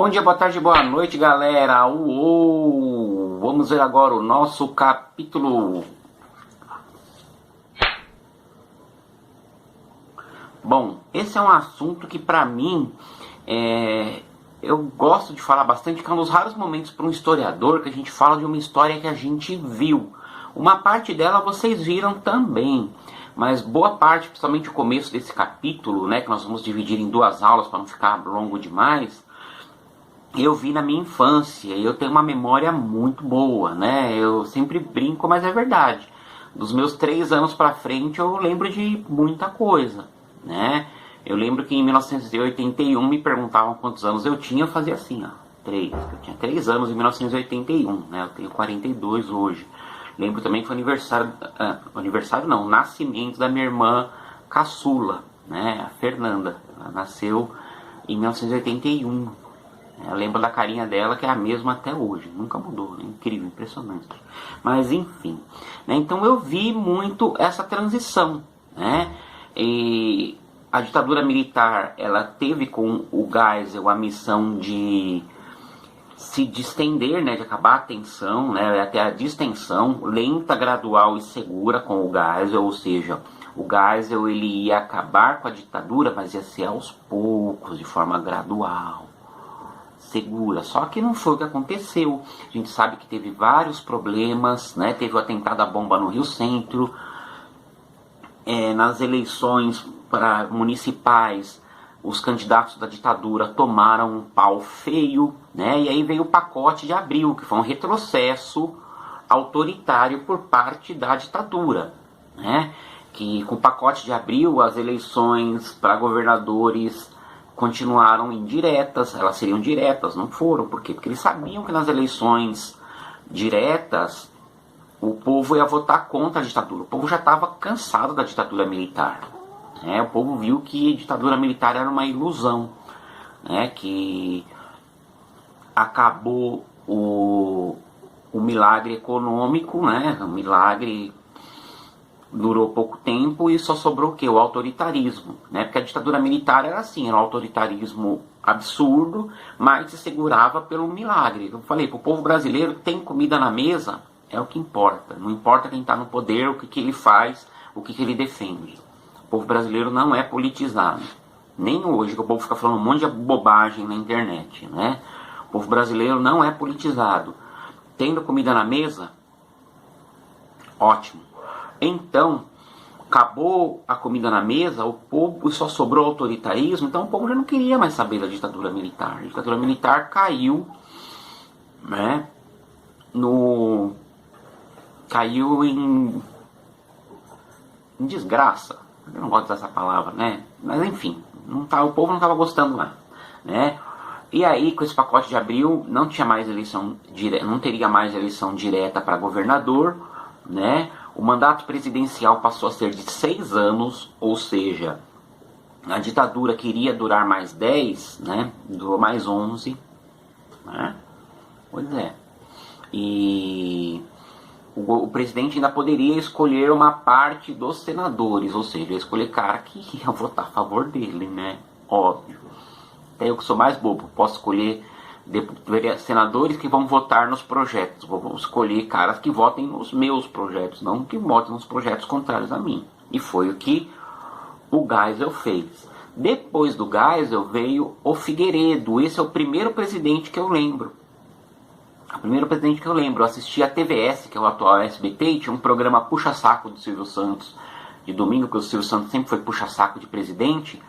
Bom dia, boa tarde, boa noite, galera. Uou! Vamos ver agora o nosso capítulo. Bom, esse é um assunto que pra mim eu gosto de falar bastante, que é um dos raros momentos para um historiador que a gente fala de uma história que a gente viu. Uma parte dela vocês viram também, mas boa parte, principalmente o começo desse capítulo, né, que nós vamos dividir em duas aulas para não ficar longo demais, eu vi na minha infância e eu tenho uma memória muito boa, né? Eu sempre brinco, mas é verdade. Dos meus 3 anos pra frente eu lembro de muita coisa, né? Eu lembro que em 1981 me perguntavam quantos anos eu tinha, eu fazia assim, ó, 3. Eu tinha 3 anos em 1981, né? Eu tenho 42 hoje. Lembro também que foi aniversário não, nascimento da minha irmã caçula, né? A Fernanda. Ela nasceu em 1981. Eu lembro da carinha dela, que é a mesma até hoje, nunca mudou, é incrível, impressionante. Mas enfim, né? Então eu vi muito essa transição, né? E a ditadura militar, ela teve com o Geisel a missão de se distender, né, de acabar a tensão, né, até a distensão lenta, gradual e segura com o Geisel, ou seja, o Geisel ele ia acabar com a ditadura, mas ia ser aos poucos, de forma gradual, segura. Só que não foi o que aconteceu. A gente sabe que teve vários problemas, né? Teve o atentado à bomba no Rio Centro, nas eleições para municipais, os candidatos da ditadura tomaram um pau feio, né? E aí veio o pacote de Abril, que foi um retrocesso autoritário por parte da ditadura, né? Que com o pacote de Abril, as eleições para governadores continuaram indiretas, elas seriam diretas, não foram. Por quê? Porque eles sabiam que nas eleições diretas o povo ia votar contra a ditadura. O povo já estava cansado da ditadura militar, né? O povo viu que a ditadura militar era uma ilusão, né? Que acabou o milagre econômico, né? O milagre durou pouco tempo e só sobrou o quê? O autoritarismo, né? Porque a ditadura militar era assim, era um autoritarismo absurdo, mas se segurava pelo milagre. Eu falei, para o povo brasileiro, tem comida na mesa, é o que importa. Não importa quem está no poder, o que ele faz, o que ele defende. O povo brasileiro não é politizado. Nem hoje, que o povo fica falando um monte de bobagem na internet, né? O povo brasileiro não é politizado. Tendo comida na mesa, ótimo. Então, acabou a comida na mesa, o povo só sobrou autoritarismo, então o povo já não queria mais saber da ditadura militar. A ditadura militar caiu, né, caiu em desgraça. Eu não gosto dessa palavra, né? Mas enfim, o povo não estava gostando mais, né? E aí, com esse pacote de Abril, não tinha mais eleição direta, não teria mais eleição direta para governador, né? O mandato presidencial passou a ser de 6 anos, ou seja, a ditadura queria durar mais 10, né? Durou mais 11, né? Pois é. E o presidente ainda poderia escolher uma parte dos senadores, ou seja, escolher cara que ia votar a favor dele, né? Óbvio. Até eu que sou mais bobo, posso escolher senadores que vão votar nos projetos. Vou escolher caras que votem nos meus projetos, não que votem nos projetos contrários a mim. E foi o que o Geisel fez. Depois do Geisel veio o Figueiredo. Esse é o primeiro presidente que eu lembro. O primeiro presidente que eu lembro. Eu assisti a TVS, que é o atual SBT, e tinha um programa puxa-saco do Silvio Santos de domingo, que o Silvio Santos sempre foi puxa-saco de presidente,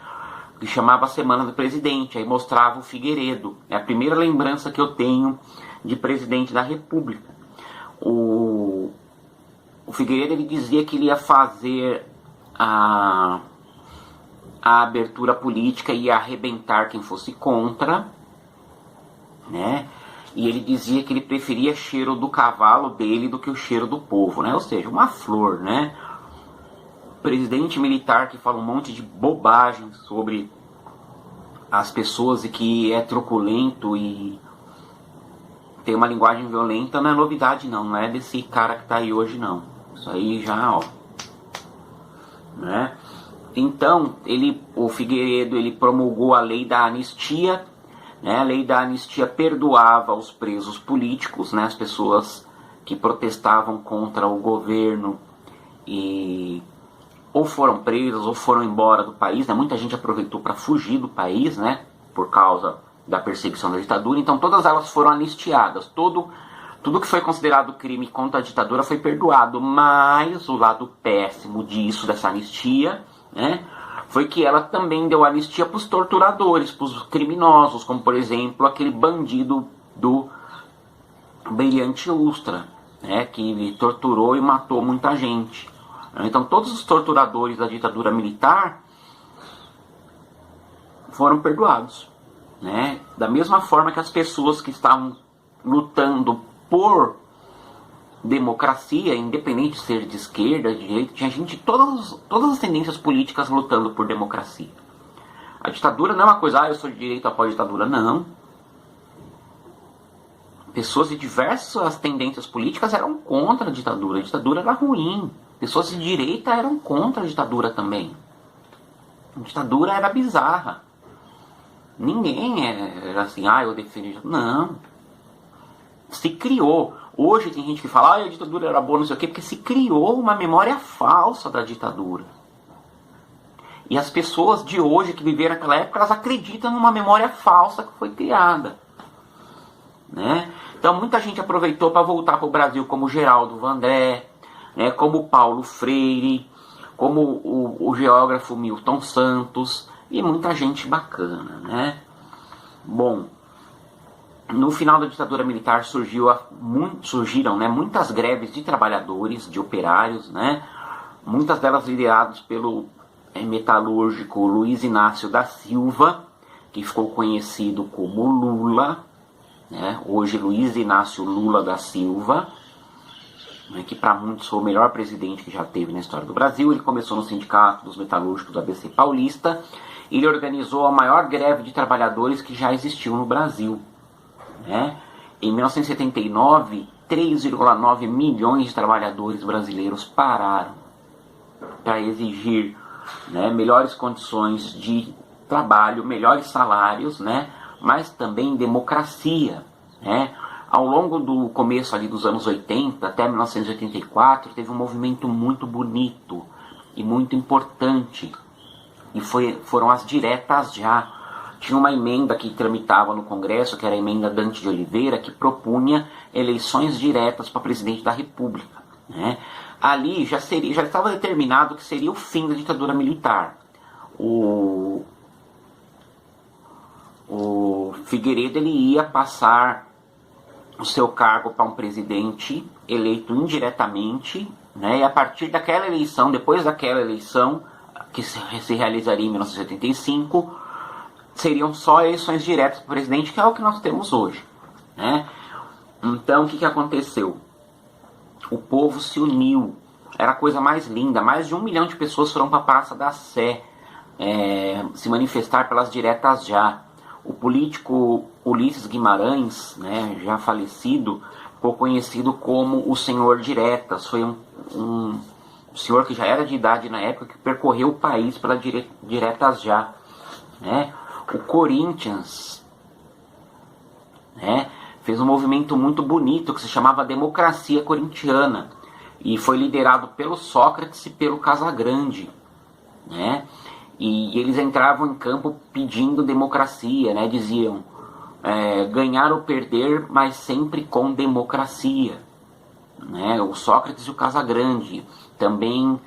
que chamava a Semana do Presidente, aí mostrava o Figueiredo. É a primeira lembrança que eu tenho de presidente da República. O Figueiredo, ele dizia que ele ia fazer a abertura política e ia arrebentar quem fosse contra, né? E ele dizia que ele preferia cheiro do cavalo dele do que o cheiro do povo, né? Ou seja, uma flor, né? Presidente militar que fala um monte de bobagem sobre as pessoas e que é truculento e tem uma linguagem violenta, não é novidade não é desse cara que tá aí hoje não. Isso aí já, ó, né? Então, o Figueiredo, ele promulgou a lei da anistia, né? A lei da anistia perdoava os presos políticos, né? As pessoas que protestavam contra o governo e ou foram presos ou foram embora do país, né? Muita gente aproveitou para fugir do país, né? Por causa da perseguição da ditadura. Então todas elas foram anistiadas. Tudo que foi considerado crime contra a ditadura foi perdoado, mas o lado péssimo disso, dessa anistia, né, foi que ela também deu anistia para os torturadores, para os criminosos, como por exemplo aquele bandido do Brilhante Ustra, né, que ele torturou e matou muita gente. Então todos os torturadores da ditadura militar foram perdoados, né, da mesma forma que as pessoas que estavam lutando por democracia, independente de ser de esquerda, de direita, tinha gente de todas as tendências políticas lutando por democracia. A ditadura não é uma coisa, eu sou de direita, apoio a ditadura, não. Pessoas de diversas tendências políticas eram contra a ditadura era ruim. Pessoas de direita eram contra a ditadura também. A ditadura era bizarra. Ninguém era assim, eu defendo. Não. Se criou. Hoje tem gente que fala, a ditadura era boa, não sei o quê, porque se criou uma memória falsa da ditadura. E as pessoas de hoje que viveram naquela época, elas acreditam numa memória falsa que foi criada, né? Então muita gente aproveitou para voltar para o Brasil, como Geraldo Vandré, né, como Paulo Freire, como o geógrafo Milton Santos, e muita gente bacana, né? Bom, no final da ditadura militar surgiram, né, muitas greves de trabalhadores, de operários, né, muitas delas lideradas pelo metalúrgico Luiz Inácio da Silva, que ficou conhecido como Lula, né, hoje Luiz Inácio Lula da Silva, né, que para muitos foi o melhor presidente que já teve na história do Brasil. Ele começou no sindicato dos metalúrgicos do ABC Paulista, e ele organizou a maior greve de trabalhadores que já existiu no Brasil. Né? Em 1979, 3,9 milhões de trabalhadores brasileiros pararam para exigir, né, melhores condições de trabalho, melhores salários, né, mas também democracia. Né? Ao longo do começo ali dos anos 80 até 1984, teve um movimento muito bonito e muito importante, e foram as diretas já. Tinha uma emenda que tramitava no Congresso, que era a emenda Dante de Oliveira, que propunha eleições diretas para presidente da República. Né? Ali já estava determinado que seria o fim da ditadura militar. O Figueiredo ele ia passar o seu cargo para um presidente eleito indiretamente, né? E a partir daquela eleição, depois daquela eleição, que se realizaria em 1985, seriam só eleições diretas para o presidente, que é o que nós temos hoje. Né? Então, o que aconteceu? O povo se uniu. Era a coisa mais linda. Mais de 1 milhão de pessoas foram para a Praça da Sé se manifestar pelas diretas já. O político Ulisses Guimarães, né, já falecido, ficou conhecido como o Senhor Diretas. Foi um senhor que já era de idade na época, que percorreu o país pelas diretas já. Né? O Corinthians, né, fez um movimento muito bonito que se chamava Democracia Corintiana, e foi liderado pelo Sócrates e pelo Casagrande, né? E eles entravam em campo pedindo democracia, né? Diziam ganhar ou perder, mas sempre com democracia, né? O Sócrates e o Casagrande. Também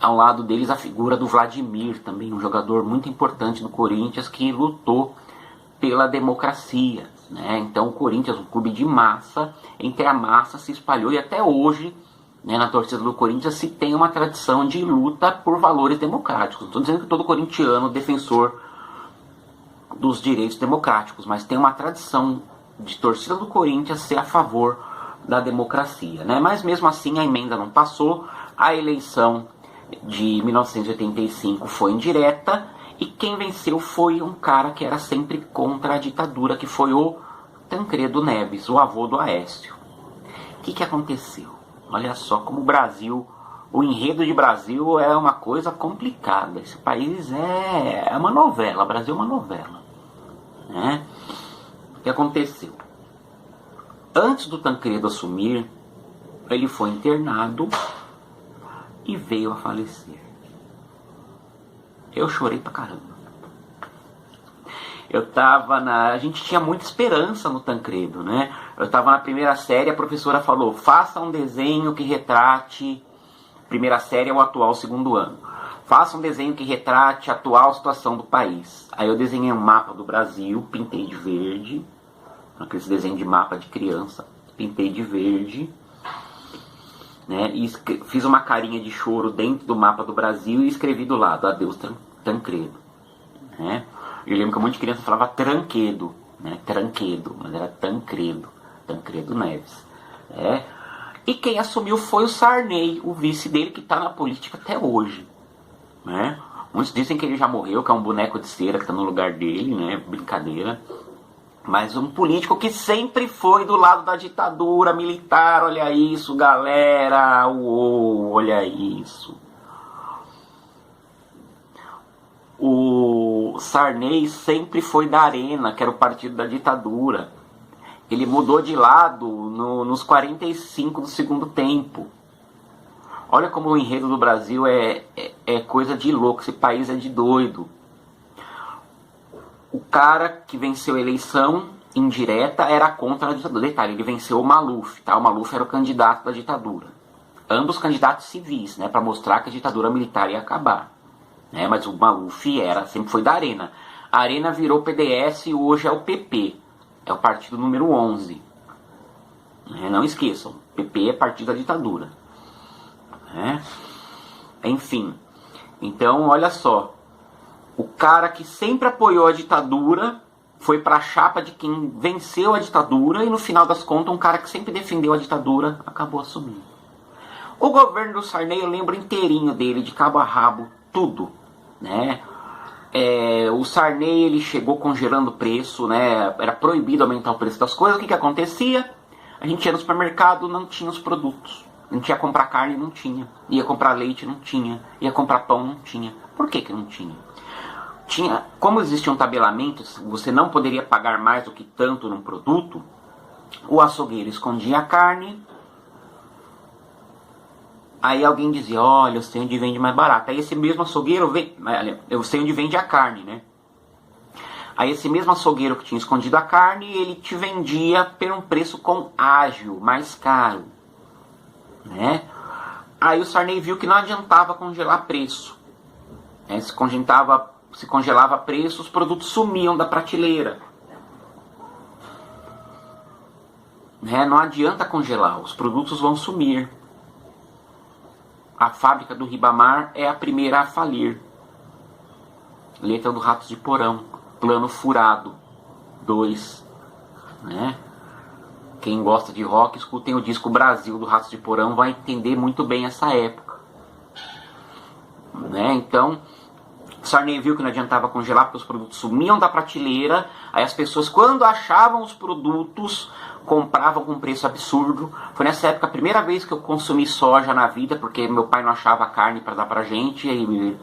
ao lado deles a figura do Vladimir, também um jogador muito importante do Corinthians, que lutou pela democracia. Né? Então o Corinthians, um clube de massa, entre a massa se espalhou, e até hoje, né, na torcida do Corinthians se tem uma tradição de luta por valores democráticos. Não estou dizendo que todo corintiano é defensor dos direitos democráticos, mas tem uma tradição de torcida do Corinthians ser a favor da democracia. Né? Mas mesmo assim a emenda não passou, a eleição de 1985 foi indireta, e quem venceu foi um cara que era sempre contra a ditadura, que foi o Tancredo Neves, o avô do Aécio. O que aconteceu? Olha só como o Brasil, o enredo de Brasil é uma coisa complicada. Esse país é uma novela, o Brasil é uma novela. Né? O que aconteceu? Antes do Tancredo assumir, ele foi internado e veio a falecer. Eu chorei pra caramba. A gente tinha muita esperança no Tancredo, né? Eu estava na primeira série, a professora falou, faça um desenho que retrate, primeira série é o atual segundo ano, faça um desenho que retrate a atual situação do país. Aí eu desenhei um mapa do Brasil, pintei de verde, aquele desenho de mapa de criança, pintei de verde, né? E fiz uma carinha de choro dentro do mapa do Brasil e escrevi do lado, adeus Tancredo, né? Eu lembro que um monte de criança falava tranquedo, né? Tranquedo, mas era Tancredo Neves. É. E quem assumiu foi o Sarney, o vice dele, que está na política até hoje. Né? Muitos dizem que ele já morreu, que é um boneco de cera que está no lugar dele, né? Brincadeira. Mas um político que sempre foi do lado da ditadura militar, olha isso, galera, uou, olha isso. O Sarney sempre foi da Arena, que era o partido da ditadura. Ele mudou de lado nos 45 do segundo tempo. Olha como o enredo do Brasil é coisa de louco, esse país é de doido. O cara que venceu a eleição indireta era contra a ditadura. Detalhe, ele venceu o Maluf, tá? O Maluf era o candidato da ditadura. Ambos candidatos civis, né? Para mostrar que a ditadura militar ia acabar. Né? Mas o Maluf sempre foi da Arena. A Arena virou PDS e hoje é o PP. É o partido número 11. Não esqueçam, PP é partido da ditadura. Enfim, então olha só. O cara que sempre apoiou a ditadura foi para a chapa de quem venceu a ditadura e no final das contas um cara que sempre defendeu a ditadura acabou assumindo. O governo do Sarney eu lembro inteirinho dele, de cabo a rabo, tudo. Né? O Sarney ele chegou congelando o preço, né? Era proibido aumentar o preço das coisas. O que acontecia? A gente ia no supermercado, não tinha os produtos. A gente ia comprar carne, não tinha. Ia comprar leite, não tinha. Ia comprar pão, não tinha. Por que não tinha? Como existia um tabelamento, você não poderia pagar mais do que tanto num produto, o açougueiro escondia a carne. Aí alguém dizia, olha, eu sei onde vende mais barato. Aí esse mesmo açougueiro, eu sei onde vende a carne, né? Aí esse mesmo açougueiro que tinha escondido a carne, ele te vendia por um preço com ágio, mais caro. Né? Aí o Sarney viu que não adiantava congelar preço. Se congelava preço, os produtos sumiam da prateleira. Não adianta congelar, os produtos vão sumir. A fábrica do Ribamar é a primeira a falir. Letra do Ratos de Porão. Plano Furado 2. Né? Quem gosta de rock, escutem o disco Brasil do Ratos de Porão, vai entender muito bem essa época. Né? Então, Sarney viu que não adiantava congelar porque os produtos sumiam da prateleira. Aí as pessoas, quando achavam os produtos, compravam com um preço absurdo. Foi nessa época a primeira vez que eu consumi soja na vida, porque meu pai não achava carne para dar pra gente, e aí ele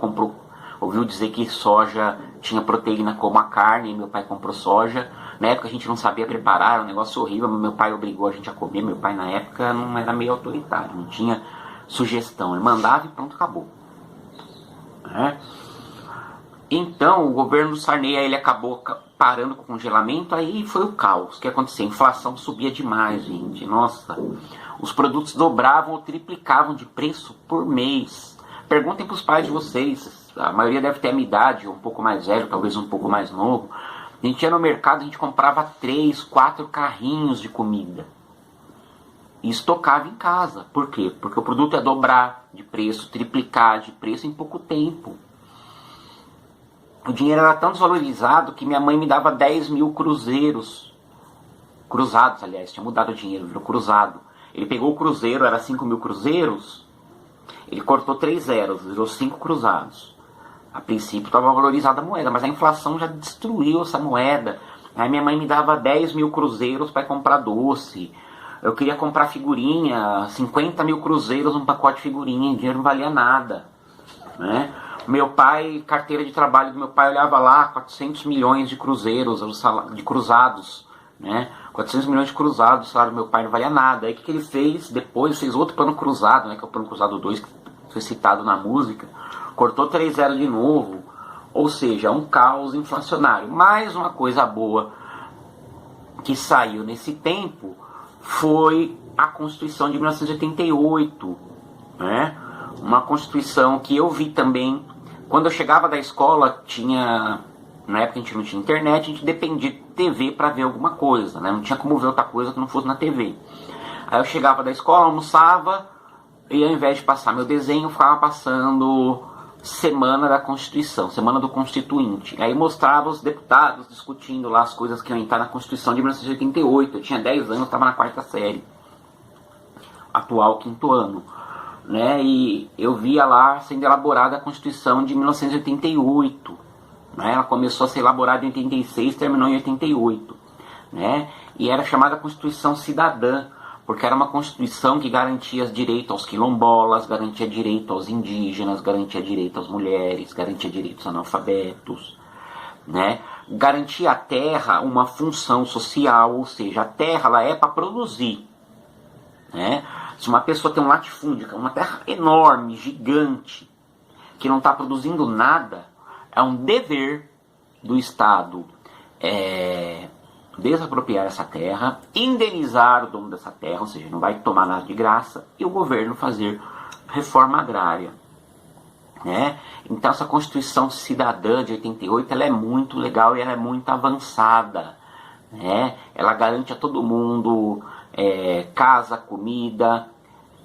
ouviu dizer que soja tinha proteína como a carne, e meu pai comprou soja. Na época a gente não sabia preparar, era um negócio horrível, meu pai obrigou a gente a comer. Meu pai na época não era meio autoritário, não tinha sugestão, ele mandava e pronto, acabou. Então o governo do Sarney ele acabou parando com o congelamento, aí foi o caos. O que aconteceu? A inflação subia demais, gente. Nossa, os produtos dobravam ou triplicavam de preço por mês. Perguntem para os pais de vocês, a maioria deve ter a minha idade, um pouco mais velho, talvez um pouco mais novo. A gente ia no mercado, a gente comprava 3, 4 carrinhos de comida e estocava em casa. Por quê? Porque o produto ia dobrar de preço, triplicar de preço em pouco tempo. O dinheiro era tão desvalorizado que minha mãe me dava 10 mil cruzeiros. Cruzados, aliás, tinha mudado o dinheiro, virou cruzado. Ele pegou o cruzeiro, era 5 mil cruzeiros, ele cortou 3 zeros, virou 5 cruzados. A princípio estava valorizada a moeda, mas a inflação já destruiu essa moeda. Aí minha mãe me dava 10 mil cruzeiros para comprar doce. Eu queria comprar figurinha, 50 mil cruzeiros um pacote de figurinha, o dinheiro não valia nada. Né? Meu pai, carteira de trabalho do meu pai, olhava lá, 400 milhões de cruzeiros, de cruzados, né? 400 milhões de cruzados, o salário do meu pai não valia nada. Aí o que ele fez? Depois fez outro plano cruzado, né? Que é o plano cruzado 2, que foi citado na música. Cortou 3,0 de novo. Ou seja, um caos inflacionário. Mais uma coisa boa que saiu nesse tempo foi a Constituição de 1988, né? Uma Constituição que eu vi também. Quando eu chegava da escola, na época a gente não tinha internet, a gente dependia de TV para ver alguma coisa, né? Não tinha como ver outra coisa que não fosse na TV. Aí eu chegava da escola, almoçava, e ao invés de passar meu desenho, eu ficava passando Semana da Constituição, Semana do Constituinte. Aí mostrava os deputados discutindo lá as coisas que iam entrar na Constituição de 1988. Eu tinha 10 anos, estava na 4ª série, atual 5º ano, né? E eu via lá sendo elaborada a Constituição de 1988, né? Ela começou a ser elaborada em 86, terminou em 88, né? E era chamada Constituição Cidadã, porque era uma Constituição que garantia direito aos quilombolas, garantia direito aos indígenas, garantia direito às mulheres, garantia direitos aos analfabetos, né? Garantia à terra uma função social, ou seja, a terra ela é para produzir, né? Se uma pessoa tem um latifúndio, uma terra enorme, gigante, que não está produzindo nada, é um dever do Estado desapropriar essa terra, indenizar o dono dessa terra, ou seja, não vai tomar nada de graça, e o governo fazer reforma agrária, né? Então essa Constituição Cidadã de 88, ela é muito legal e ela é muito avançada, né? Ela garante a todo mundo casa, comida,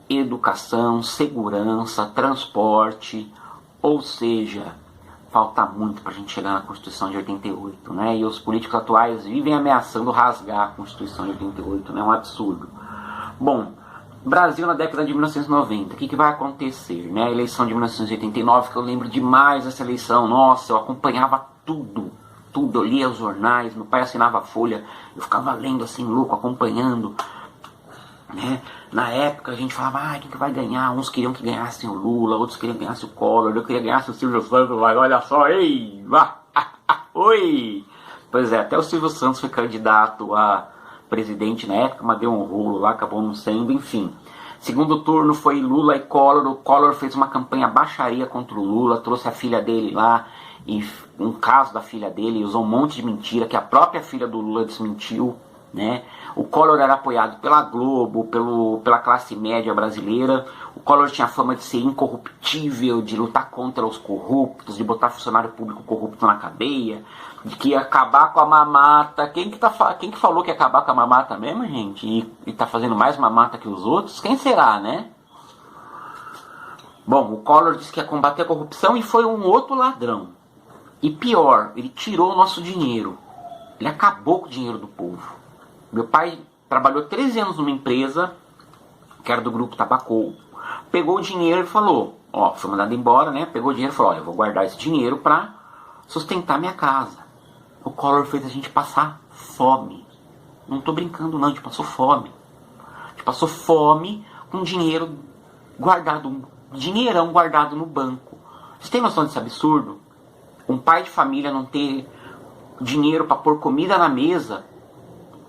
educação, segurança, transporte, ou seja, falta muito para a gente chegar na Constituição de 88, né? E os políticos atuais vivem ameaçando rasgar a Constituição de 88, né? É um absurdo. Bom, Brasil na década de 1990, o que vai acontecer, né? A eleição de 1989, que eu lembro demais dessa eleição, nossa, eu acompanhava tudo, eu lia os jornais, meu pai assinava a Folha, eu ficava lendo assim, louco, acompanhando, né? Na época a gente falava, quem que vai ganhar? Uns queriam que ganhasse o Lula, outros queriam que ganhasse o Collor, eu queria que ganhasse o Silvio Santos, mas olha só, ei, oi! Pois é, até o Silvio Santos foi candidato a presidente na época, mas deu um rolo lá, acabou não sendo, enfim. Segundo turno foi Lula e Collor, o Collor fez uma campanha baixaria contra o Lula, trouxe a filha dele lá, e um caso da filha dele, usou um monte de mentira, que a própria filha do Lula desmentiu, né? O Collor era apoiado pela Globo, pela classe média brasileira. O Collor tinha fama de ser incorruptível, de lutar contra os corruptos, de botar funcionário público corrupto na cadeia, de que ia acabar com a mamata. Quem que falou que ia acabar com a mamata mesmo, gente? E tá fazendo mais mamata que os outros? Quem será, né? Bom, o Collor disse que ia combater a corrupção e foi um outro ladrão. E pior, ele tirou o nosso dinheiro. Ele acabou com o dinheiro do povo. Meu pai trabalhou 13 anos numa empresa, que era do grupo Tabacou. Pegou o dinheiro e falou, foi mandado embora, né? Pegou o dinheiro e falou, eu vou guardar esse dinheiro para sustentar minha casa. O Collor fez a gente passar fome. Não tô brincando não, a gente passou fome. A gente passou fome com dinheiro guardado, dinheirão guardado no banco. Você tem noção desse absurdo? Um pai de família não ter dinheiro para pôr comida na mesa,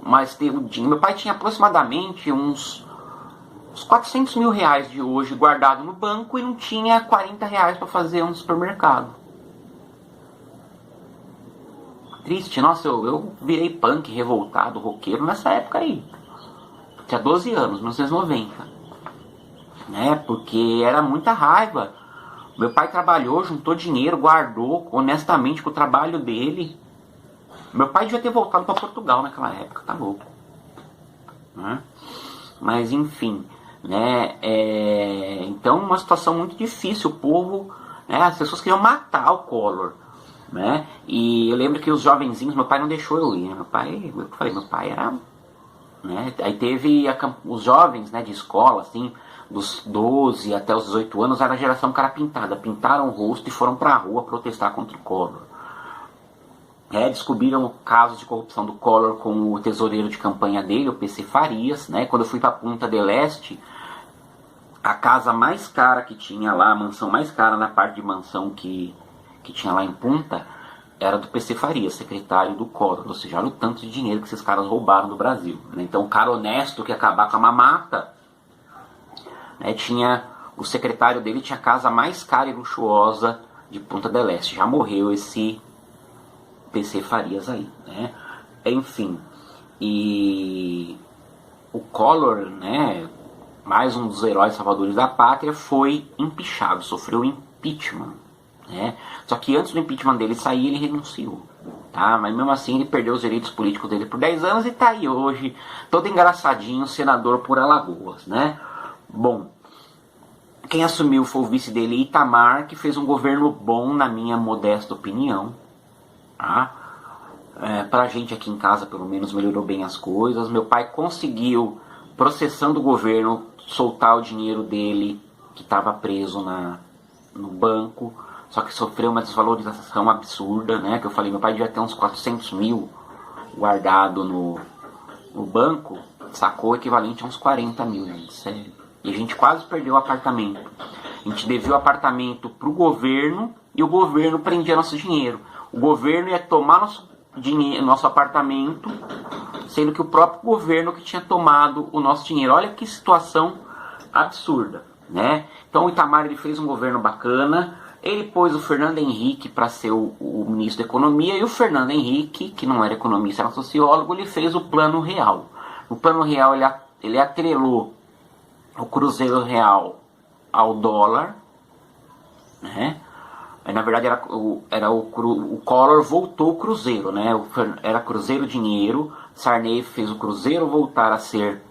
mas teve o dinheiro. Meu pai tinha aproximadamente uns 400 mil reais de hoje guardado no banco e não tinha 40 reais para fazer um supermercado. Triste, nossa, eu virei punk, revoltado, roqueiro nessa época aí. Tinha 12 anos, 1990. Né? Porque era muita raiva. Meu pai trabalhou, juntou dinheiro, guardou honestamente com o trabalho dele. Meu pai devia ter voltado para Portugal naquela época, tá louco. Né? Mas enfim, né? Então uma situação muito difícil, o povo, né? As pessoas queriam matar o Collor, né? E eu lembro que os jovenzinhos, meu pai não deixou eu ir, né? Meu pai era, né? Aí teve os jovens, né, de escola, assim, dos 12 até os 18 anos, era a geração cara pintada, pintaram o rosto e foram pra rua protestar contra o Collor. Descobriram o caso de corrupção do Collor com o tesoureiro de campanha dele, o PC Farias, né? Quando eu fui para Punta del Este, a casa mais cara que tinha lá, a mansão mais cara na parte de mansão que tinha lá em Punta, era do PC Farias, secretário do Collor, ou seja, olha o tanto de dinheiro que esses caras roubaram do Brasil, né? Então, o cara honesto que ia acabar com a mamata, né, tinha, o secretário dele tinha a casa mais cara e luxuosa de Punta del Este. Já morreu esse PC Farias aí, né? Enfim, e o Collor, né, mais um dos heróis salvadores da pátria, foi empichado, sofreu impeachment, né? Só que antes do impeachment dele sair, ele renunciou, tá? Mas mesmo assim ele perdeu os direitos políticos dele por 10 anos e tá aí hoje, todo engraçadinho, senador por Alagoas, né? Bom, quem assumiu foi o vice dele, Itamar, que fez um governo bom, na minha modesta opinião, tá? Pra gente aqui em casa, pelo menos, melhorou bem as coisas. Meu pai conseguiu, processando o governo, soltar o dinheiro dele, que estava preso no banco, só que sofreu uma desvalorização absurda, né? Que eu falei, meu pai devia ter uns 400 mil guardado no banco, sacou o equivalente a uns 40 mil, gente, sério. E a gente quase perdeu o apartamento. A gente devia o apartamento pro governo e o governo prendia nosso dinheiro. O governo ia tomar nosso apartamento, sendo que o próprio governo que tinha tomado o nosso dinheiro. Olha que situação absurda, né? Então o Itamar, ele fez um governo bacana, ele pôs o Fernando Henrique para ser o ministro da Economia, e o Fernando Henrique, que não era economista, era sociólogo, ele fez o Plano Real. No Plano Real ele atrelou o Cruzeiro Real ao dólar, né? Na verdade o Collor voltou o Cruzeiro, né? Era Cruzeiro dinheiro. Sarney fez o Cruzeiro voltar a ser,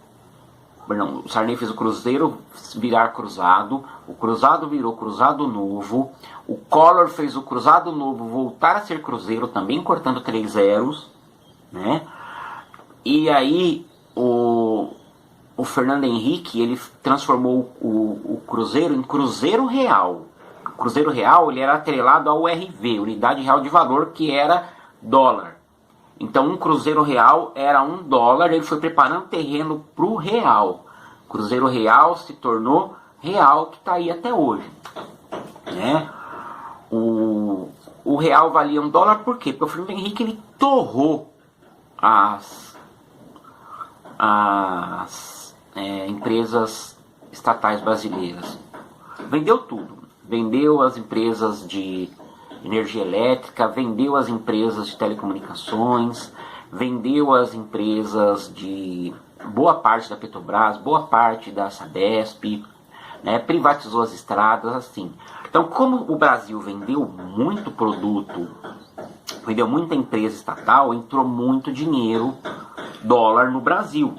perdão, Sarney fez o Cruzeiro virar cruzado, o cruzado virou cruzado novo, o Collor fez o cruzado novo voltar a ser Cruzeiro, também cortando 3 zeros, né? E aí o Fernando Henrique, ele transformou o Cruzeiro em Cruzeiro Real. O Cruzeiro Real, ele era atrelado ao URV, Unidade Real de Valor, que era dólar. Então um Cruzeiro Real era $1, ele foi preparando terreno para o Real. Cruzeiro Real se tornou Real, que está aí até hoje, né? O Real valia $1 por quê? Porque o Fernando Henrique, ele torrou as empresas estatais brasileiras. Vendeu tudo. Vendeu as empresas de energia elétrica, vendeu as empresas de telecomunicações, vendeu as empresas de boa parte da Petrobras, boa parte da Sabesp, né? Privatizou as estradas, assim. Então, como o Brasil vendeu muito produto, vendeu muita empresa estatal, entrou muito dinheiro, dólar no Brasil.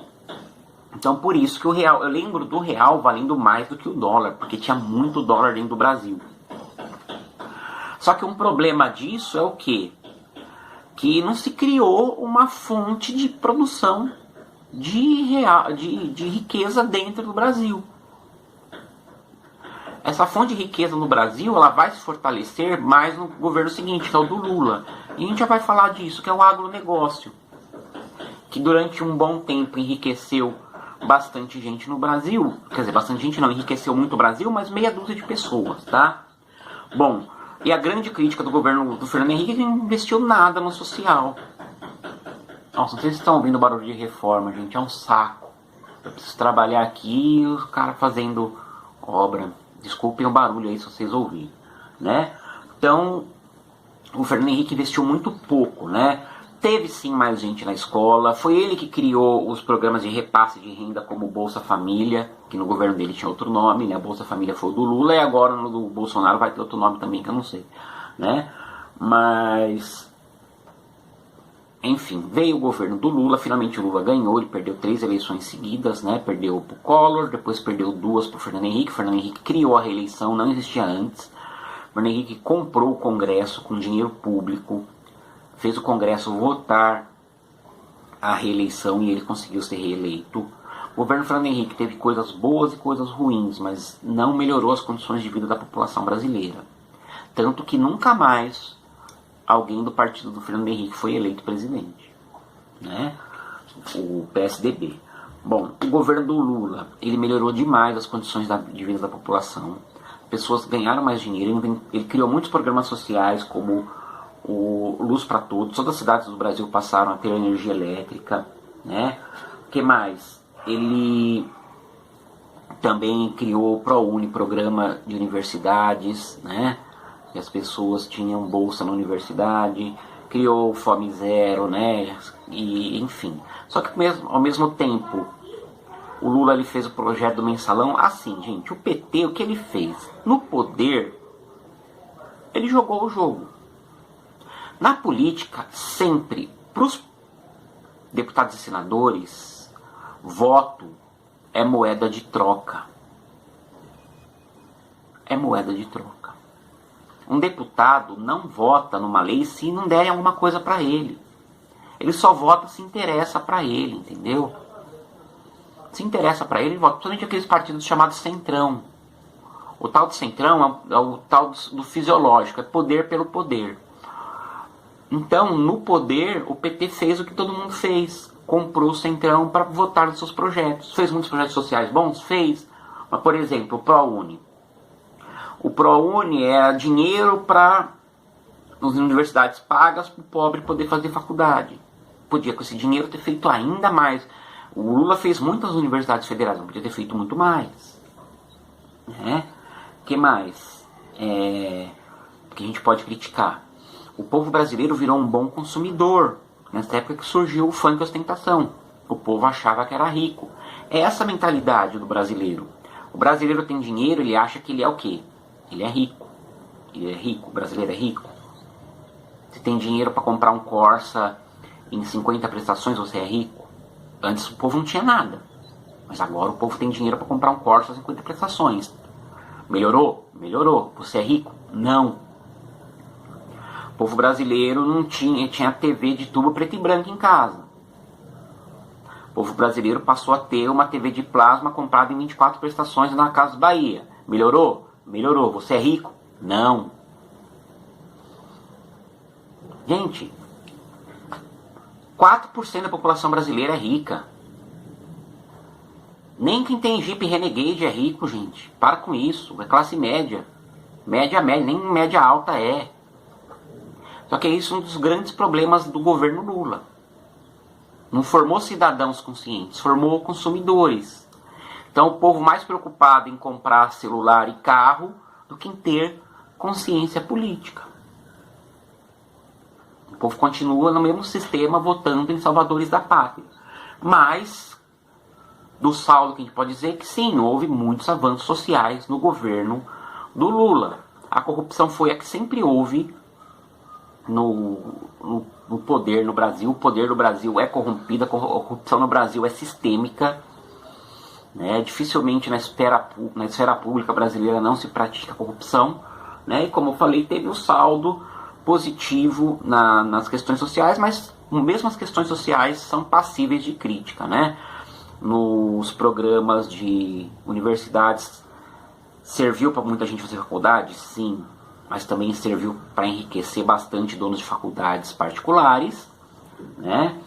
Então, por isso que o real, eu lembro do real valendo mais do que o dólar, porque tinha muito dólar dentro do Brasil. Só que um problema disso é o quê? Que não se criou uma fonte de produção de riqueza dentro do Brasil. Essa fonte de riqueza no Brasil, ela vai se fortalecer mais no governo seguinte, que é o do Lula. E a gente já vai falar disso, que é o agronegócio, que durante um bom tempo enriqueceu bastante gente no Brasil. Quer dizer, bastante gente não, enriqueceu muito o Brasil, mas meia dúzia de pessoas, tá? Bom, e a grande crítica do governo do Fernando Henrique é que não investiu nada no social. Nossa, não sei se estão ouvindo o barulho de reforma, gente, é um saco. Eu preciso trabalhar aqui e os caras fazendo obra. Desculpem o barulho aí se vocês ouvirem, né? Então, o Fernando Henrique investiu muito pouco, né? Teve sim mais gente na escola, foi ele que criou os programas de repasse de renda como Bolsa Família, que no governo dele tinha outro nome, né? Bolsa Família foi o do Lula e agora no do Bolsonaro vai ter outro nome também que eu não sei, né? Mas, enfim, veio o governo do Lula, finalmente o Lula ganhou, ele perdeu 3 eleições seguidas, né? Perdeu pro Collor, depois perdeu 2 pro Fernando Henrique. O Fernando Henrique criou a reeleição, não existia antes. O Fernando Henrique comprou o Congresso com dinheiro público, fez o Congresso votar a reeleição e ele conseguiu ser reeleito. O governo Fernando Henrique teve coisas boas e coisas ruins, mas não melhorou as condições de vida da população brasileira. Tanto que nunca mais alguém do partido do Fernando Henrique foi eleito presidente, né? O PSDB. Bom, o governo do Lula, ele melhorou demais as condições de vida da população. Pessoas ganharam mais dinheiro, ele criou muitos programas sociais como o Luz para Todos, todas as cidades do Brasil passaram a ter energia elétrica, né? O que mais? Ele também criou o ProUni, programa de universidades, né? Que as pessoas tinham bolsa na universidade, criou o Fome Zero, né? E enfim. Só que ao mesmo tempo, o Lula ele fez o projeto do mensalão. Assim, gente, o PT, o que ele fez? No poder, ele jogou o jogo. Na política, sempre, para os deputados e senadores, voto é moeda de troca. É moeda de troca. Um deputado não vota numa lei se não derem alguma coisa para ele. Ele só vota se interessa para ele, entendeu? Se interessa para ele, vota. Principalmente aqueles partidos chamados centrão. O tal de centrão é o tal do fisiológico, é poder pelo poder. Então, no poder, o PT fez o que todo mundo fez. Comprou o centrão para votar nos seus projetos. Fez muitos projetos sociais bons? Fez. Mas, por exemplo, o ProUni. O ProUni era dinheiro para as universidades pagas para o pobre poder fazer faculdade. Podia com esse dinheiro ter feito ainda mais. O Lula fez muitas universidades federais, não podia ter feito muito mais. Né? O que mais? Que a gente pode criticar. O povo brasileiro virou um bom consumidor. Nessa época que surgiu o funk e a ostentação. O povo achava que era rico. É essa a mentalidade do brasileiro. O brasileiro tem dinheiro, ele acha que ele é o quê? Ele é rico. Ele é rico, o brasileiro é rico. Você tem dinheiro para comprar um Corsa em 50 prestações, você é rico. Antes o povo não tinha nada. Mas agora o povo tem dinheiro para comprar um Corsa em 50 prestações. Melhorou? Melhorou. Você é rico? Não. O povo brasileiro não tinha TV de tubo preto e branco em casa. O povo brasileiro passou a ter uma TV de plasma comprada em 24 prestações na Casa Bahia. Melhorou? Melhorou. Você é rico? Não. Gente, 4% da população brasileira é rica. Nem quem tem Jeep Renegade é rico, gente. Para com isso. É classe média. Média, nem média alta é. Só que isso é um dos grandes problemas do governo Lula. Não formou cidadãos conscientes, formou consumidores. Então o povo mais preocupado em comprar celular e carro do que em ter consciência política. O povo continua no mesmo sistema votando em salvadores da pátria. Mas, do saldo que a gente pode dizer que sim, houve muitos avanços sociais no governo do Lula. A corrupção foi a que sempre houve no poder no Brasil. O poder do Brasil é corrompido, a corrupção no Brasil é sistêmica, né? Dificilmente na esfera pública brasileira não se pratica corrupção, né? E como eu falei, teve um saldo positivo nas questões sociais, mas mesmo as questões sociais são passíveis de crítica, né? Nos programas de universidades, serviu para muita gente fazer faculdade? Sim. Mas também serviu para enriquecer bastante donos de faculdades particulares, né?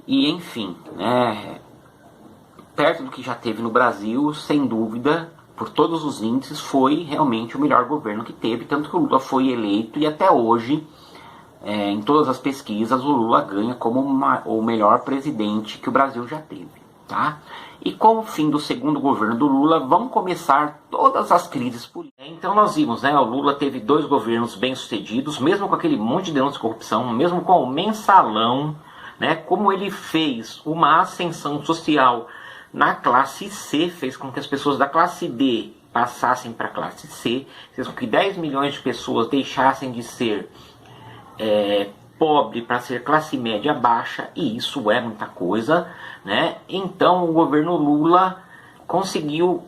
E enfim, né? Perto do que já teve no Brasil, sem dúvida, por todos os índices, foi realmente o melhor governo que teve, tanto que o Lula foi eleito e até hoje, em todas as pesquisas, o Lula ganha como o melhor presidente que o Brasil já teve, tá? E com o fim do segundo governo do Lula, vão começar todas as crises políticas. Então nós vimos, né, o Lula teve 2 governos bem-sucedidos, mesmo com aquele monte de denúncia de corrupção, mesmo com o mensalão, né, como ele fez uma ascensão social na classe C, fez com que as pessoas da classe D passassem para a classe C, fez com que 10 milhões de pessoas deixassem de ser pobre para ser classe média baixa, e isso é muita coisa, né? Então o governo Lula conseguiu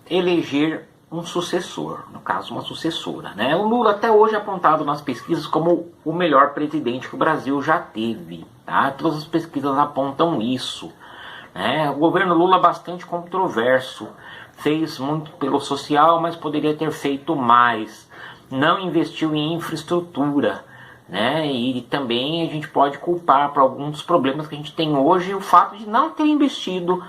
eleger um sucessor, no caso uma sucessora, né? O Lula até hoje é apontado nas pesquisas como o melhor presidente que o Brasil já teve, tá? Todas as pesquisas apontam isso, né? O governo Lula é bastante controverso, fez muito pelo social, mas poderia ter feito mais, não investiu em infraestrutura, né? E também a gente pode culpar para alguns dos problemas que a gente tem hoje o fato de não ter investido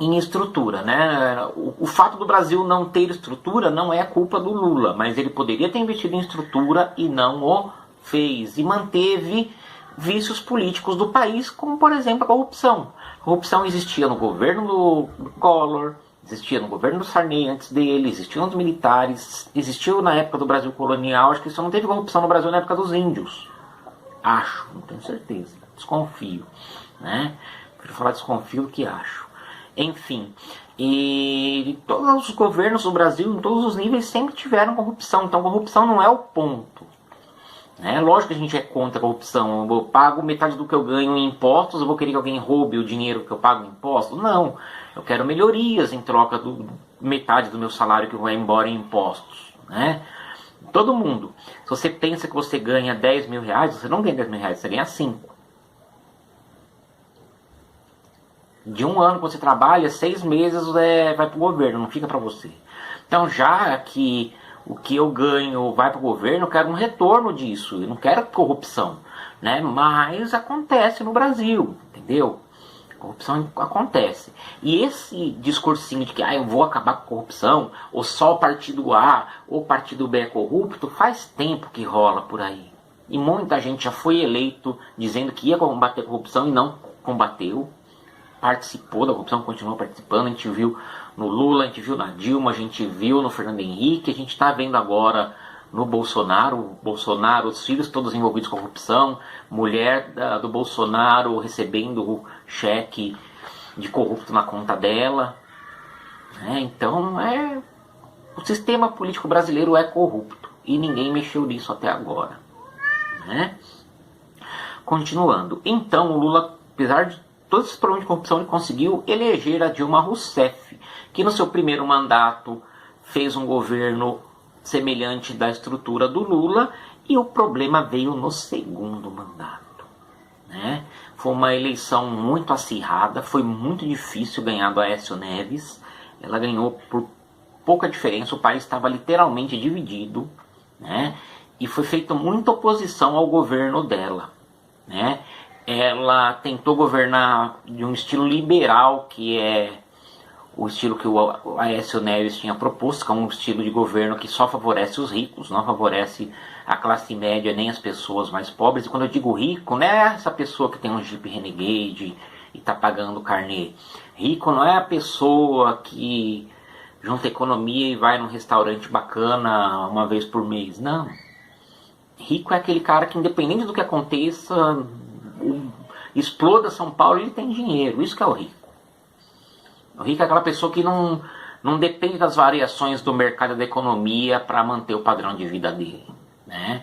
em estrutura, né? O fato do Brasil não ter estrutura não é culpa do Lula, mas ele poderia ter investido em estrutura e não o fez, e manteve vícios políticos do país, como por exemplo a corrupção. A corrupção existia no governo do Collor, existia no governo do Sarney antes dele, existia nos militares, existiu na época do Brasil colonial. Acho que só não teve corrupção no Brasil na época dos índios. Acho, não tenho certeza, desconfio, né? Prefiro falar desconfio do que acho. Enfim, e todos os governos do Brasil, em todos os níveis, sempre tiveram corrupção. Então corrupção não é o ponto. É lógico que a gente é contra a corrupção. Eu pago metade do que eu ganho em impostos, eu vou querer que alguém roube o dinheiro que eu pago em impostos? Não, eu quero melhorias em troca do metade do meu salário que vai embora em impostos, né? Todo mundo. Se você pensa que você ganha 10 mil reais, você não ganha 10 mil reais, você ganha 5. De um ano que você trabalha, 6 meses vai para o governo, não fica para você. Então, já que o que eu ganho vai para o governo, eu quero um retorno disso, eu não quero corrupção, né? Mas acontece no Brasil, entendeu? Corrupção acontece. E esse discursinho de que eu vou acabar com a corrupção, ou só o partido A ou o partido B é corrupto, faz tempo que rola por aí. E muita gente já foi eleito dizendo que ia combater a corrupção e não combateu. Participou da corrupção, continuou participando. A gente viu no Lula, a gente viu na Dilma, a gente viu no Fernando Henrique, a gente está vendo agora no Bolsonaro. Os filhos todos envolvidos com corrupção, mulher do Bolsonaro recebendo cheque de corrupto na conta dela. Então o sistema político brasileiro é corrupto e ninguém mexeu nisso até agora, né? Continuando, então o Lula, apesar de todos esses problemas de corrupção, ele conseguiu eleger a Dilma Rousseff, que no seu primeiro mandato fez um governo semelhante da estrutura do Lula, e o problema veio no segundo mandato, né? Foi uma eleição muito acirrada, foi muito difícil ganhar do Aécio Neves. Ela ganhou por pouca diferença, o país estava literalmente dividido, né? E foi feita muita oposição ao governo dela, né? Ela tentou governar de um estilo liberal, que é o estilo que o Aécio Neves tinha proposto, que é um estilo de governo que só favorece os ricos, não favorece a classe média nem as pessoas mais pobres. E quando eu digo rico, não é essa pessoa que tem um Jeep Renegade e está pagando carnê. Rico não é a pessoa que junta economia e vai num restaurante bacana uma vez por mês, não. Rico é aquele cara que, independente do que aconteça, exploda São Paulo, ele tem dinheiro. Isso que é o rico. O rico é aquela pessoa que não depende das variações do mercado da economia para manter o padrão de vida dele, né?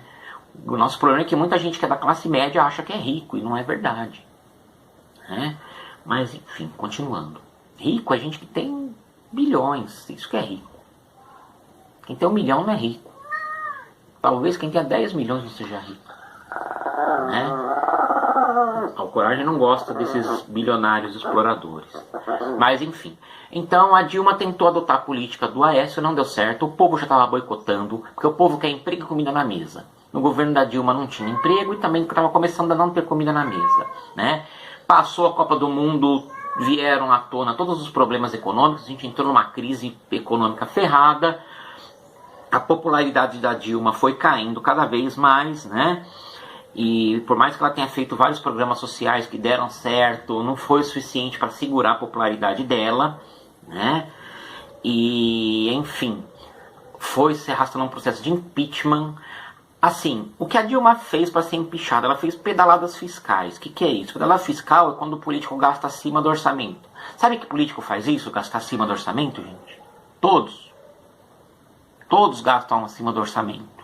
O nosso problema é que muita gente que é da classe média acha que é rico e não é verdade, né? Mas enfim, continuando. Rico é gente que tem bilhões, isso que é rico. Quem tem 1 milhão não é rico. Talvez quem tenha 10 milhões não seja rico, né? A Coragem não gosta desses bilionários exploradores. Mas enfim. Então a Dilma tentou adotar a política do Aécio, não deu certo. O povo já estava boicotando, porque o povo quer emprego e comida na mesa. No governo da Dilma não tinha emprego e também estava começando a não ter comida na mesa, né? Passou a Copa do Mundo, vieram à tona todos os problemas econômicos, a gente entrou numa crise econômica ferrada. A popularidade da Dilma foi caindo cada vez mais, né? E por mais que ela tenha feito vários programas sociais que deram certo, não foi o suficiente para segurar a popularidade dela, né? E, enfim, foi se arrastando um processo de impeachment. Assim, o que a Dilma fez para ser impeachada? Ela fez pedaladas fiscais. O que é isso? Pedalada fiscal é quando o político gasta acima do orçamento. Sabe que político faz isso? Gastar acima do orçamento, gente? Todos. Todos gastam acima do orçamento.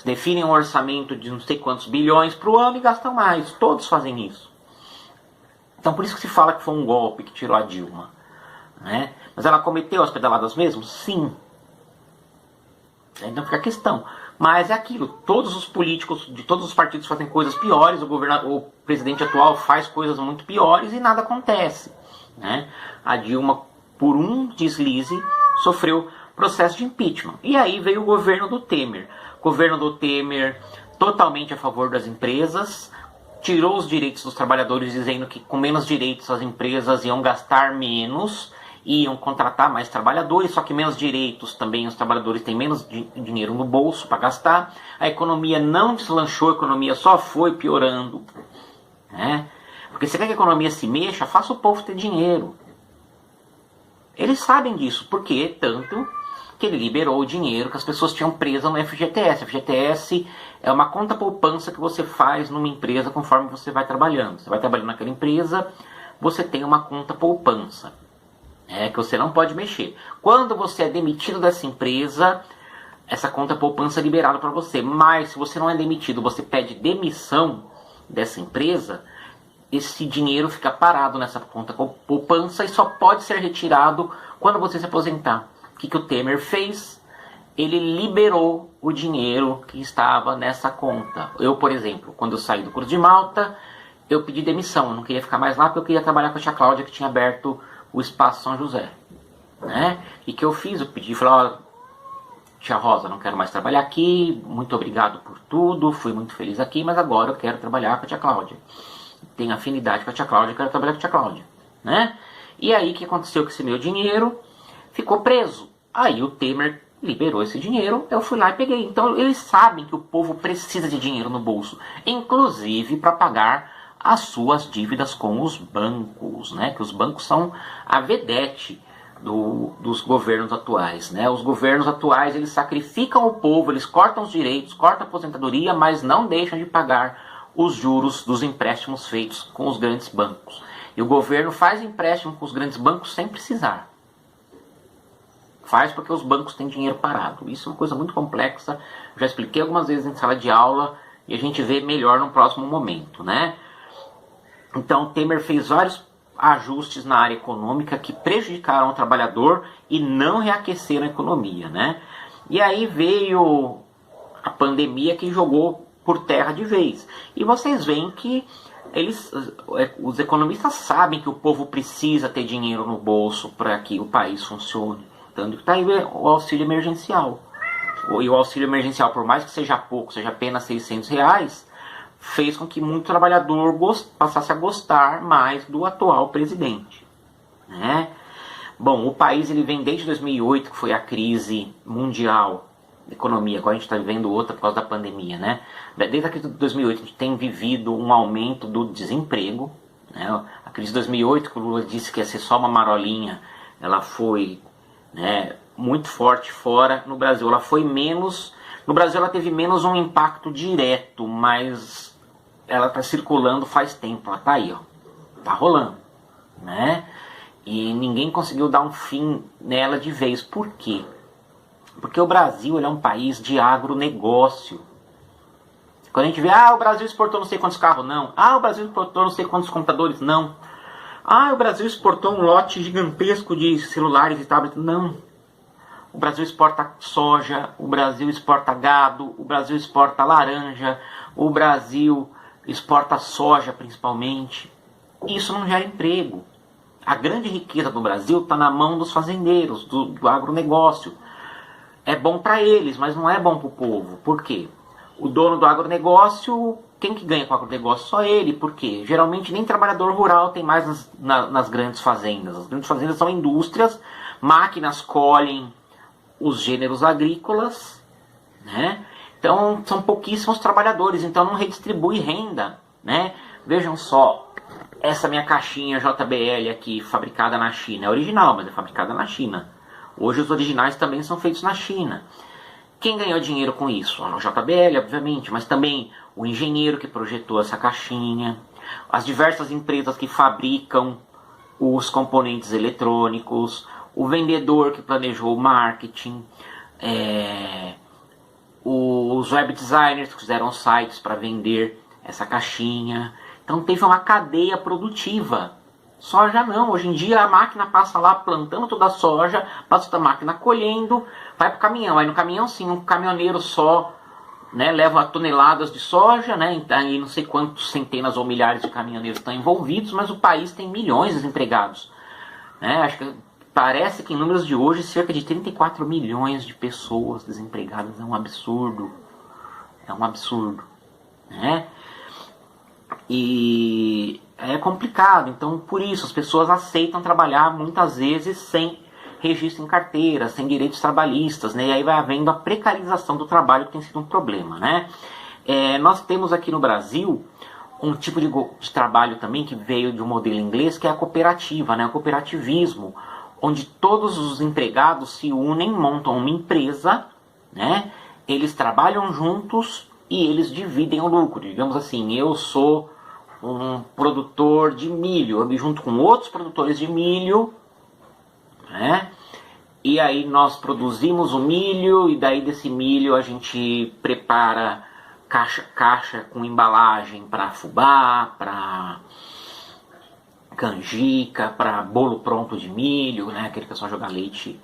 Definem um orçamento de não sei quantos bilhões para o ano e gastam mais. Todos fazem isso. Então por isso que se fala que foi um golpe que tirou a Dilma, né? Mas ela cometeu as pedaladas mesmo? Sim. Então fica a questão. Mas é aquilo. Todos os políticos de todos os partidos fazem coisas piores. O presidente atual faz coisas muito piores e nada acontece, né? A Dilma, por um deslize, sofreu processo de impeachment. E aí veio o governo do Temer. Governo do Temer totalmente a favor das empresas, tirou os direitos dos trabalhadores, dizendo que com menos direitos as empresas iam gastar menos, iam contratar mais trabalhadores, só que menos direitos também os trabalhadores têm menos dinheiro no bolso para gastar. A economia não deslanchou, a economia só foi piorando, né? Porque se quer que a economia se mexa, faça o povo ter dinheiro. Eles sabem disso, porque tanto que ele liberou o dinheiro que as pessoas tinham presa no FGTS. O FGTS é uma conta poupança que você faz numa empresa conforme você vai trabalhando. Você vai trabalhando naquela empresa, você tem uma conta poupança, que você não pode mexer. Quando você é demitido dessa empresa, essa conta poupança é liberada para você. Mas se você não é demitido, você pede demissão dessa empresa, esse dinheiro fica parado nessa conta poupança e só pode ser retirado quando você se aposentar. O que o Temer fez? Ele liberou o dinheiro que estava nessa conta. Eu, por exemplo, quando eu saí do curso de Malta, eu pedi demissão. Eu não queria ficar mais lá porque eu queria trabalhar com a tia Cláudia, que tinha aberto o Espaço São José, né? E que eu fiz? Eu pedi, falei, ó, tia Rosa, não quero mais trabalhar aqui, muito obrigado por tudo, fui muito feliz aqui, mas agora eu quero trabalhar com a tia Cláudia. Tenho afinidade com a tia Cláudia, quero trabalhar com a tia Cláudia, né? E aí, o que aconteceu com esse meu dinheiro? Ficou preso. Aí o Temer liberou esse dinheiro, eu fui lá e peguei. Então eles sabem que o povo precisa de dinheiro no bolso, inclusive para pagar as suas dívidas com os bancos, né? Que os bancos são a vedete dos governos atuais, né? Os governos atuais, eles sacrificam o povo, eles cortam os direitos, cortam a aposentadoria, mas não deixam de pagar os juros dos empréstimos feitos com os grandes bancos. E o governo faz empréstimo com os grandes bancos sem precisar. Faz porque os bancos têm dinheiro parado. Isso é uma coisa muito complexa. Já expliquei algumas vezes em sala de aula e a gente vê melhor no próximo momento, né? Então o Temer fez vários ajustes na área econômica que prejudicaram o trabalhador e não reaqueceram a economia, né? E aí veio a pandemia que jogou por terra de vez. E vocês veem que os economistas sabem que o povo precisa ter dinheiro no bolso para que o país funcione. Tanto que está aí o auxílio emergencial. E o auxílio emergencial, por mais que seja pouco, seja apenas R$600, fez com que muito trabalhador passasse a gostar mais do atual presidente, né? Bom, o país ele vem desde 2008, que foi a crise mundial da economia. Agora a gente está vivendo outra por causa da pandemia, né? Desde a crise de 2008 a gente tem vivido um aumento do desemprego, né? A crise de 2008, que o Lula disse que ia ser só uma marolinha, ela foi, né, muito forte fora. No Brasil ela foi menos. No Brasil ela teve menos um impacto direto, mas ela está circulando faz tempo. Ela está aí, ó, tá rolando, né? E ninguém conseguiu dar um fim nela de vez. Por quê? Porque o Brasil ele é um país de agronegócio. Quando a gente vê, o Brasil exportou não sei quantos carros, não. O Brasil exportou não sei quantos computadores, não. O Brasil exportou um lote gigantesco de celulares e tablets, não. O Brasil exporta soja, o Brasil exporta gado, o Brasil exporta laranja, o Brasil exporta soja principalmente. Isso não gera emprego. A grande riqueza do Brasil está na mão dos fazendeiros, do agronegócio. É bom para eles, mas não é bom para o povo. Por quê? O dono do agronegócio, quem que ganha com o agronegócio? Só ele. Por quê? Geralmente nem trabalhador rural tem mais nas grandes fazendas. As grandes fazendas são indústrias, máquinas colhem os gêneros agrícolas, né? Então são pouquíssimos trabalhadores, então não redistribui renda, né? Vejam só, essa minha caixinha JBL aqui, fabricada na China, é original, mas é fabricada na China. Hoje os originais também são feitos na China. Quem ganhou dinheiro com isso? A JBL, obviamente, mas também o engenheiro que projetou essa caixinha, as diversas empresas que fabricam os componentes eletrônicos, o vendedor que planejou o marketing, os web designers que fizeram sites para vender essa caixinha. Então teve uma cadeia produtiva. Soja não, hoje em dia a máquina passa lá plantando toda a soja, passa outra máquina colhendo, vai para o caminhão. Aí no caminhão sim, um caminhoneiro só, né, leva toneladas de soja, né, aí não sei quantos centenas ou milhares de caminhoneiros estão envolvidos, mas o país tem milhões de desempregados, né? Acho que parece que em números de hoje cerca de 34 milhões de pessoas desempregadas. É um absurdo, né? E é complicado, então por isso as pessoas aceitam trabalhar muitas vezes sem registro em carteira, sem direitos trabalhistas, né? E aí vai havendo a precarização do trabalho, que tem sido um problema, né? Nós temos aqui no Brasil um tipo de trabalho também que veio de um modelo inglês, que é a cooperativa, né? O cooperativismo, onde todos os empregados se unem, montam uma empresa, né? Eles trabalham juntos e eles dividem o lucro. Digamos assim, eu sou um produtor de milho, eu me junto com outros produtores de milho, né? E aí nós produzimos o milho, e daí desse milho a gente prepara caixa com embalagem para fubá, para canjica, para bolo pronto de milho, né? Aquele que é só jogar leite,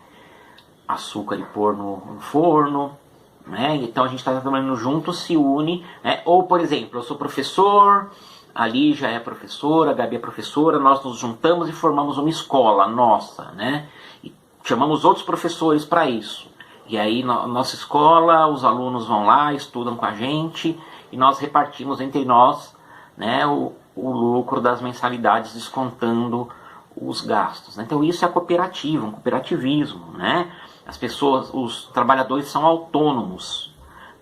açúcar e pôr no forno, né? Então a gente está trabalhando junto, se une, né? Ou, por exemplo, eu sou professor, a Lígia é professora, a Gabi é professora, nós nos juntamos e formamos uma escola nossa, né? E chamamos outros professores para isso. E aí, nossa escola, os alunos vão lá, estudam com a gente, e nós repartimos entre nós, né, o lucro das mensalidades, descontando os gastos, né? Então isso é cooperativa, um cooperativismo, né? As pessoas, os trabalhadores são autônomos,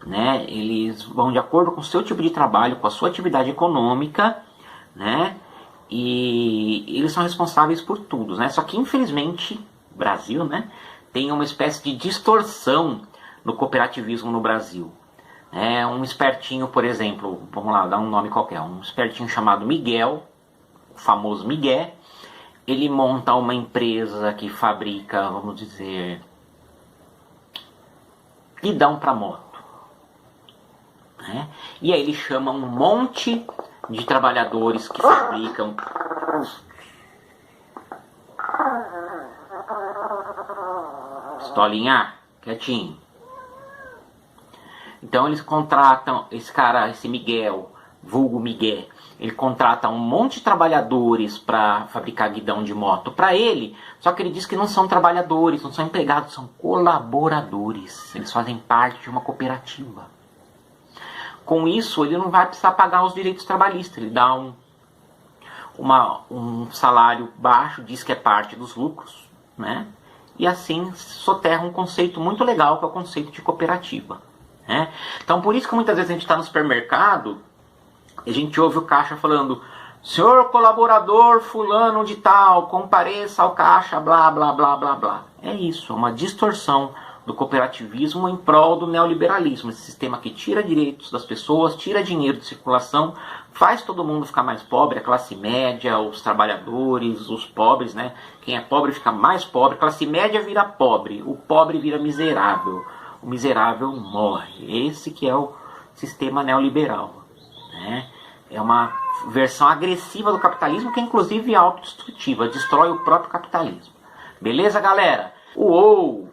né? Eles vão de acordo com o seu tipo de trabalho, com a sua atividade econômica, né? E eles são responsáveis por tudo, né? Só que infelizmente, Brasil, né, tem uma espécie de distorção no cooperativismo no Brasil. Um espertinho, por exemplo, vamos lá, dar um nome qualquer, um espertinho chamado Miguel, o famoso Miguel, ele monta uma empresa que fabrica, vamos dizer, guidão para moto, né? E aí ele chama um monte de trabalhadores que fabricam Pistolinha, quietinho. Então eles contratam esse cara, esse Miguel, vulgo Miguel, ele contrata um monte de trabalhadores para fabricar guidão de moto para ele, só que ele diz que não são trabalhadores, não são empregados, são colaboradores. Eles fazem parte de uma cooperativa. Com isso, ele não vai precisar pagar os direitos trabalhistas, ele dá um salário baixo, diz que é parte dos lucros, né? E assim soterra um conceito muito legal, que é o conceito de cooperativa, né? Então por isso que muitas vezes a gente está no supermercado e a gente ouve o caixa falando: senhor colaborador fulano de tal, compareça ao caixa, blá blá blá blá blá. É isso, é uma distorção do cooperativismo em prol do neoliberalismo, esse sistema que tira direitos das pessoas, tira dinheiro de circulação, faz todo mundo ficar mais pobre, a classe média, os trabalhadores, os pobres, né? Quem é pobre fica mais pobre, a classe média vira pobre, o pobre vira miserável, o miserável morre. Esse que é o sistema neoliberal, né? É uma versão agressiva do capitalismo, que é inclusive autodestrutiva, destrói o próprio capitalismo. Beleza, galera? Uou!